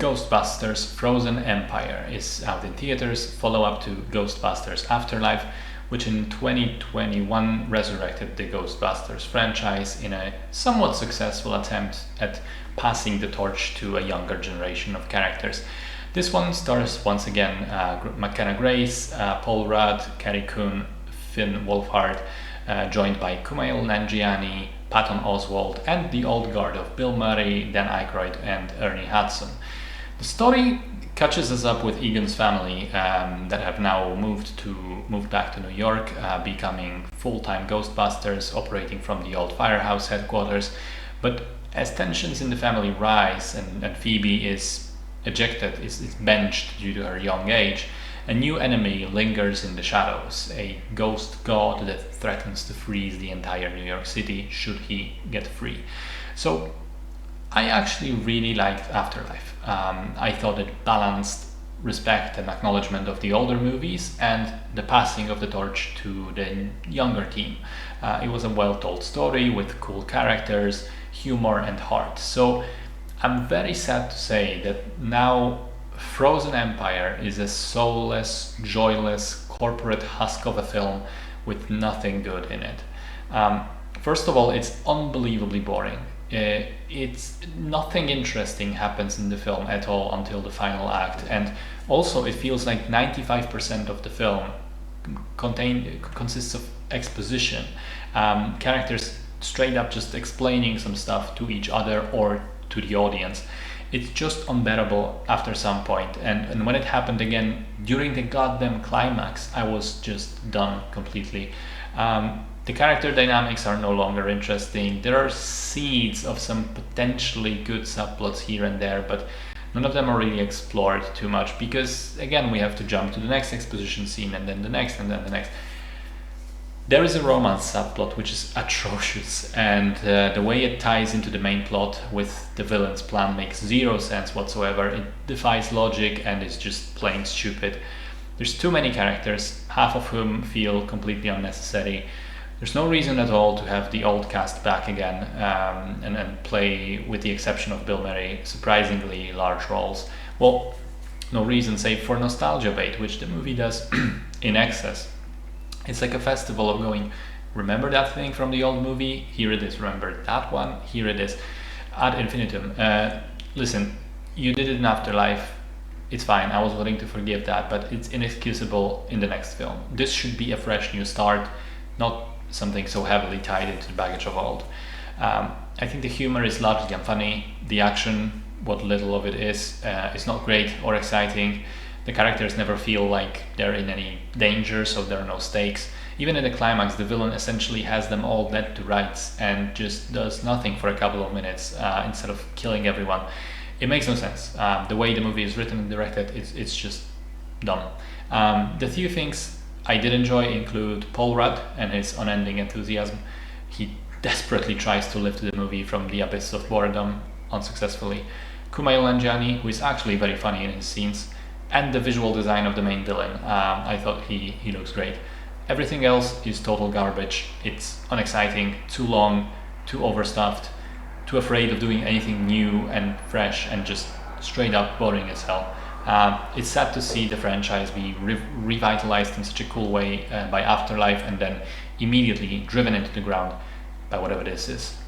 Ghostbusters Frozen Empire is out in theaters, follow-up to Ghostbusters Afterlife, which in 2021 resurrected the Ghostbusters franchise in a somewhat successful attempt at passing the torch to a younger generation of characters. This one stars once again McKenna Grace, Paul Rudd, Carrie Coon, Finn Wolfhard, joined by Kumail Nanjiani, Patton Oswalt, and the old guard of Bill Murray, Dan Aykroyd, and Ernie Hudson. The story catches us up with Egan's family that have now moved back to New York, becoming full-time Ghostbusters, operating from the old firehouse headquarters. But as tensions in the family rise and Phoebe is ejected, is benched due to her young age, a new enemy lingers in the shadows, a ghost god that threatens to freeze the entire New York City should he get free. So I actually really liked Afterlife. I thought it balanced respect and acknowledgement of the older movies and the passing of the torch to the younger team. It was a well-told story with cool characters, humor, and heart. So I'm very sad to say that now Frozen Empire is a soulless, joyless, corporate husk of a film with nothing good in it. First of all, it's unbelievably boring. It's nothing interesting happens in the film at all until the final act, and also it feels like 95% of the film consists of exposition, characters straight up just explaining some stuff to each other or to the audience. It's just unbearable after some point, and when it happened again during the goddamn climax, I was just done completely. The character dynamics are no longer interesting. There are seeds of some potentially good subplots here and there, but none of them are really explored too much because, again, we have to jump to the next exposition scene and then the next and then the next. There is a romance subplot which is atrocious, and the way it ties into the main plot with the villain's plan makes zero sense whatsoever. It defies logic and is just plain stupid. There's too many characters, half of whom feel completely unnecessary. There's no reason at all to have the old cast back again and play, with the exception of Bill Murray, surprisingly large roles. Well, no reason save for nostalgia bait, which the movie does in excess. It's like a festival of going, remember that thing from the old movie? Here it is. Remember that one? Here it is. Ad infinitum. Listen, you did it in Afterlife. It's fine. I was willing to forgive that, but it's inexcusable in the next film. This should be a fresh new start, not something so heavily tied into the baggage of old. I think the humor is largely unfunny. The action, what little of it is not great or exciting. The characters never feel like they're in any danger, so there are no stakes. Even in the climax, the villain essentially has them all dead to rights and just does nothing for a couple of minutes instead of killing everyone. It makes no sense. The way the movie is written and directed, it's just dumb. The few things I did enjoy include Paul Rudd and his unending enthusiasm. He desperately tries to lift the movie from the abyss of boredom, unsuccessfully. Kumail Nanjiani, who is actually very funny in his scenes, and the visual design of the main villain. I thought he looks great. Everything else is total garbage. It's unexciting, too long, too overstuffed, too afraid of doing anything new and fresh, and just straight up boring as hell. It's sad to see the franchise be revitalized in such a cool way by Afterlife and then immediately driven into the ground by whatever this is.